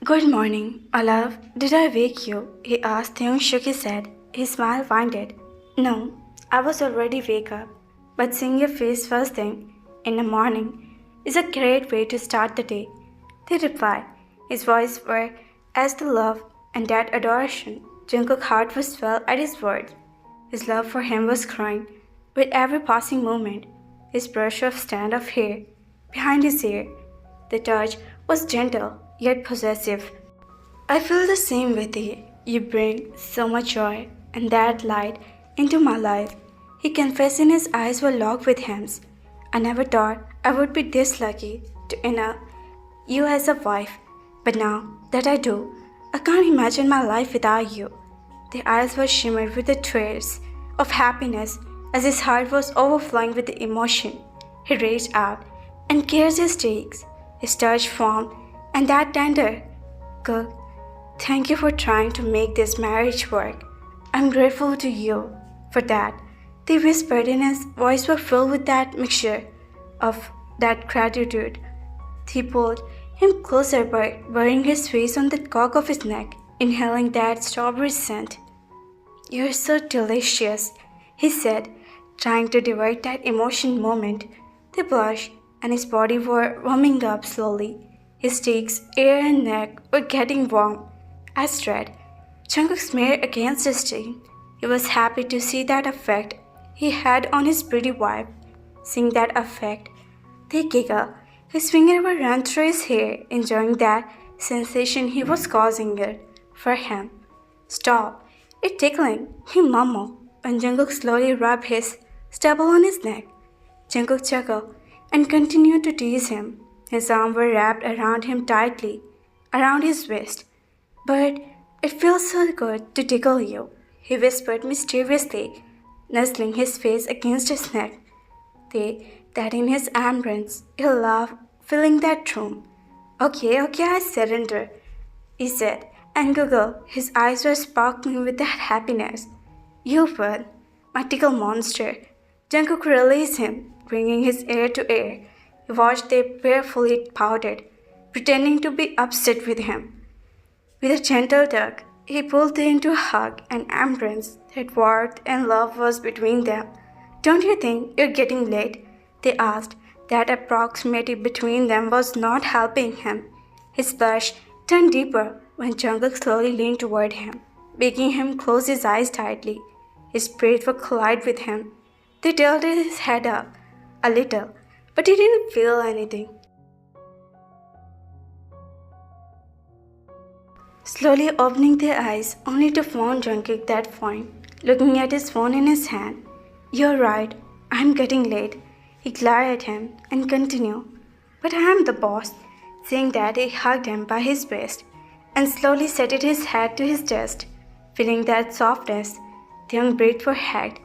Good morning, Olav. Did I wake you? He asked. Theon shook his head. His smile waned. No, I was already wake up. But seeing your face first thing in the morning is a great way to start the day. They replied. His voice were as the love and that adoration. Jungkook's heart was swelled at his words. His love for him was growing with every passing moment. His brush of strand of hair behind his ear. The touch was gentle yet possessive. I feel the same with you. You bring so much joy and that light into my life. He confessed and his eyes were locked with his. I never thought I would be this lucky to enter you as a wife, but now that I do, I can't imagine my life without you. The eyes were shimmered with the tears of happiness as his heart was overflowing with the emotion. He reached out and kissed his cheeks, his touch warm and that tender. Cook, thank you for trying to make this marriage work. I'm grateful to you for that. They whispered and his voice was filled with that mixture of that gratitude. He pulled him closer by burying his face on the cock of his neck, inhaling that strawberry scent. You're so delicious, he said, trying to divert that emotion moment. They blushed and his body were warming up slowly. His cheeks, ear and neck were getting warm as red. Jungkook smeared against his chin. He was happy to see that effect he had on his pretty wife. Seeing that effect, they giggled. His finger would run through his hair, enjoying that sensation he was causing it for him. Stop, it's tickling, he mumbled, when Jungkook slowly rubbed his stubble on his neck. Jungkook chuckled and continued to tease him. His arms were wrapped around him tightly, around his waist. But it feels so good to tickle you, he whispered mischievously, nuzzling his face against his neck. That in his embrace, he laughed, filling that room. Okay, I surrender, he said, and giggled. His eyes were sparkling with that happiness. You will, my tickle monster. Jungkook released him, bringing his ear to ear. He watched they prayerfully pouted, pretending to be upset with him. With a gentle tug, he pulled them into a hug and embrace that warmth and love was between them. Don't you think you're getting late? They asked. That proximity between them was not helping him. His blush turned deeper when Jungkook slowly leaned toward him, making him close his eyes tightly. His breath would collide with him. They tilted his head up a little, but he didn't feel anything. Slowly opening their eyes, only to find Jungkook at that point, looking at his phone in his hand. You're right, I'm getting late. He glared at him and continued, but I am the boss. Saying that, he hugged him by his waist and slowly set his head to his chest. Feeling that softness, the young breathed for head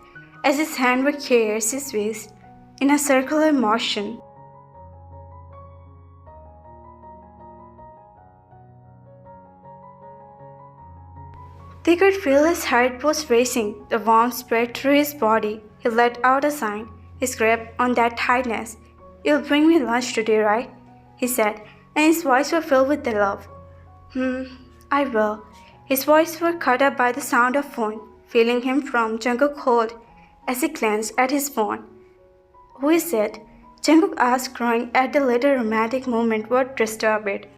as his hand would caress his waist in a circular motion. They could feel his heart was racing, the warmth spread through his body. He let out a sign, his grip on that tightness. You'll bring me lunch today, right? He said, and his voice was filled with the love. I will. His voice was cut up by the sound of phone, feeling him from Jungkook's hold as he glanced at his phone. Who is it? Jungkook asked, growing at the little romantic moment what disturbed it.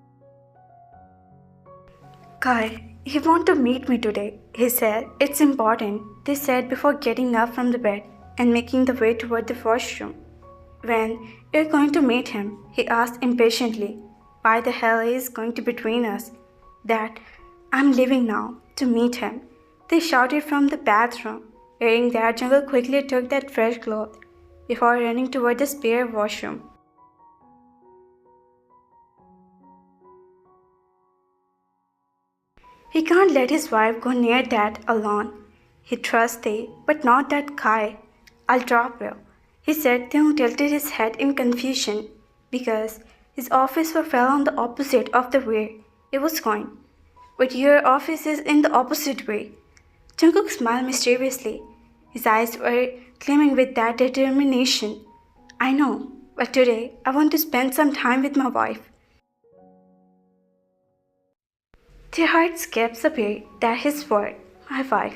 Kai, he wants to meet me today, he said. It's important, they said before getting up from the bed and making the way toward the washroom. When you're going to meet him? He asked impatiently. Why the hell is going to between us? That I'm leaving now to meet him. They shouted from the bathroom. Hearing that, Jungkook quickly took that fresh cloth before running toward the spare washroom. He can't let his wife go near that alone. He trusts they, but not that Kai. I'll drop you, he said, then tilted his head in confusion because his office fell on the opposite of the way it was going. But your office is in the opposite way. Jungkook smiled mischievously. His eyes were gleaming with that determination. I know, but today I want to spend some time with my wife. Their heart skips a beat that his word, my wife,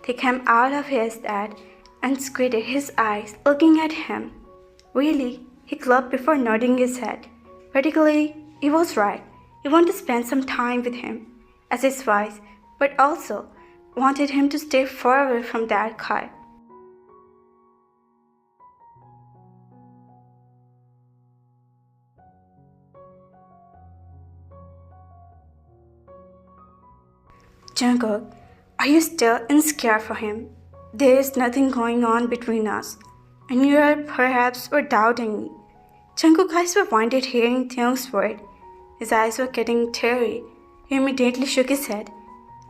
they came out of his head and squinted his eyes looking at him. Really? He clucked before nodding his head. Particularly, he was right. He wanted to spend some time with him as his wife, but also wanted him to stay far away from that guy. Jungkook, are you still insecure for him? There is nothing going on between us, and you are perhaps were doubting me. Jungkook's eyes were winded hearing Taeyoung's word. His eyes were getting teary. He immediately shook his head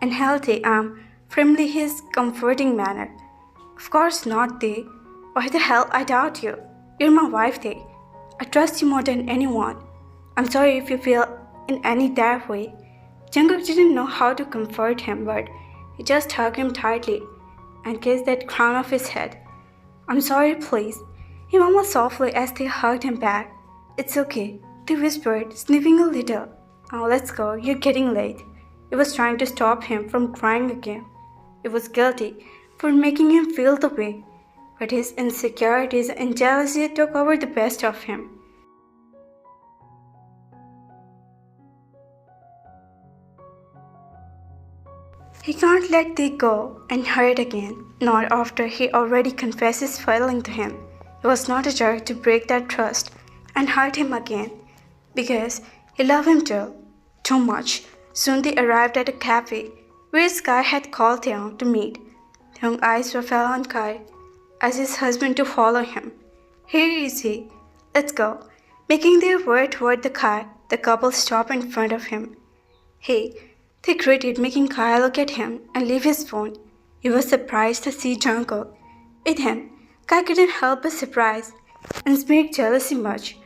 and held the arm firmly his comforting manner. Of course not, Tae. Why the hell I doubt you? You're my wife, Tae. I trust you more than anyone. I'm sorry if you feel in any that way. Jungkook didn't know how to comfort him, but he just hugged him tightly and kissed that crown of his head. I'm sorry, please. He murmured softly as they hugged him back. It's okay, they whispered, sniffing a little. Oh, let's go, you're getting late. He was trying to stop him from crying again. He was guilty for making him feel the way, but his insecurities and jealousy took over the best of him. He can't let Thee go and hurt again, not after he already confessed his failing to him. He was not a jerk to break that trust and hurt him again, because he loved him too much. Soon they arrived at a cafe where Sky had called Taeyong to meet. Taeyong's eyes were fell on Kai as his husband to follow him. Here is he. Let's go. Making their way toward the car, the couple stopped in front of him. Hey, they greeted, making Kai look at him and leave his phone. He was surprised to see Jungkook with him. Kai couldn't help but surprise and smeared jealousy much.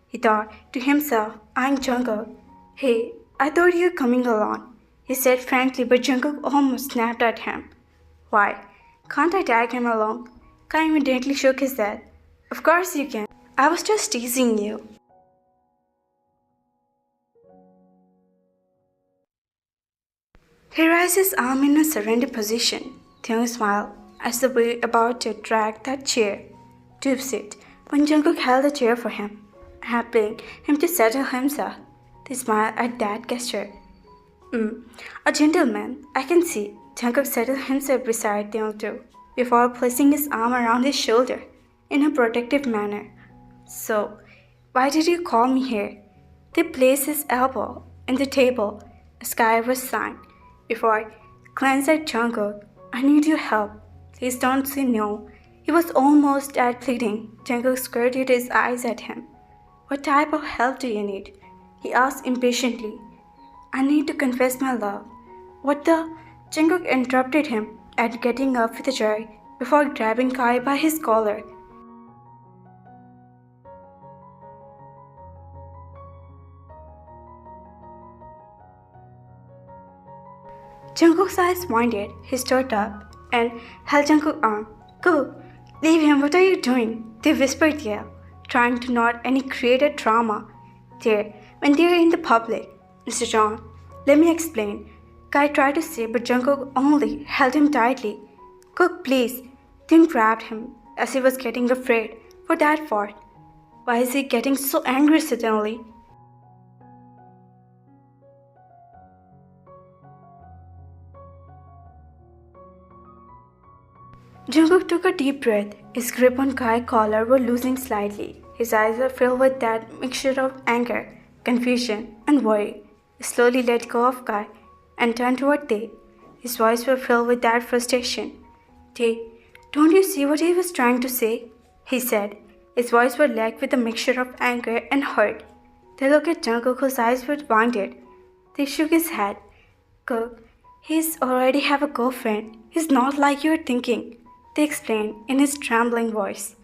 He thought to himself, eyeing Jungkook, Hey, I thought you were coming along, he said frankly, but Jungkook almost snapped at him. Why? Can't I tag him along? Kai immediately shook his head. Of course you can. I was just teasing you. He raised his arm in a surrender position. Taeyong smiled as they were about to drag that chair to his seat when Jungkook held the chair for him, helping him to settle himself. They smiled at that gesture. A gentleman, I can see. Jungkook settled himself beside Taeyong too, before placing his arm around his shoulder in a protective manner. So, why did you call me here? They placed his elbow in the table. Sky was signed. Before I glanced at Jungkook, I need your help. Please don't say no. He was almost at pleading. Jungkook squinted his eyes at him. What type of help do you need? He asked impatiently. I need to confess my love. What the? Jungkook interrupted him at getting up with a jerk before grabbing Kai by his collar. Jungkook's eyes winded, he stood up and held Jungkook's arm. Kook, leave him, what are you doing? They whispered there, trying to not any created drama there when they were in the public. Mr. John, let me explain. Kai tried to say, but Jungkook only held him tightly. Kook, please. Tim grabbed him as he was getting afraid for that fault. Why is he getting so angry suddenly? Jungkook took a deep breath. His grip on Kai's collar was loosening slightly. His eyes were filled with that mixture of anger, confusion, and worry. He slowly let go of Kai and turned toward Tae. His voice was filled with that frustration. Tae, don't you see what he was trying to say? He said. His voice was lack with a mixture of anger and hurt. They looked at Jungkook, whose eyes were blinded. They shook his head. Kook, he's already have a girlfriend. He's not like you're thinking, they explained in his trembling voice.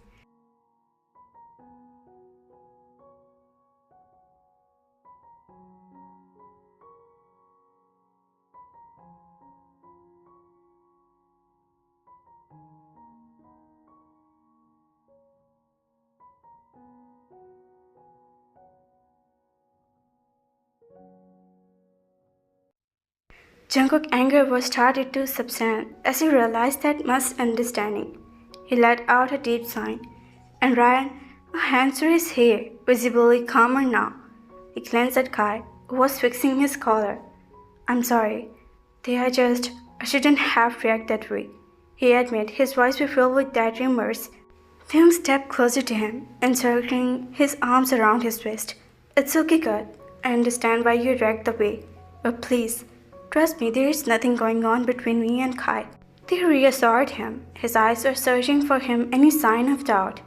Jungkook's anger was started to subside as he realized that misunderstanding. He let out a deep sigh and ran a hand through his hair, visibly calmer now. He glanced at Kai, who was fixing his collar. I'm sorry. I shouldn't have reacted that way. He admitted, his voice filled with that remorse. Theung stepped closer to him, encircling his arms around his waist. It's okay, God. I understand why you react the way. But please, trust me, there is nothing going on between me and Kai. They reassured him. His eyes were searching for him any sign of doubt.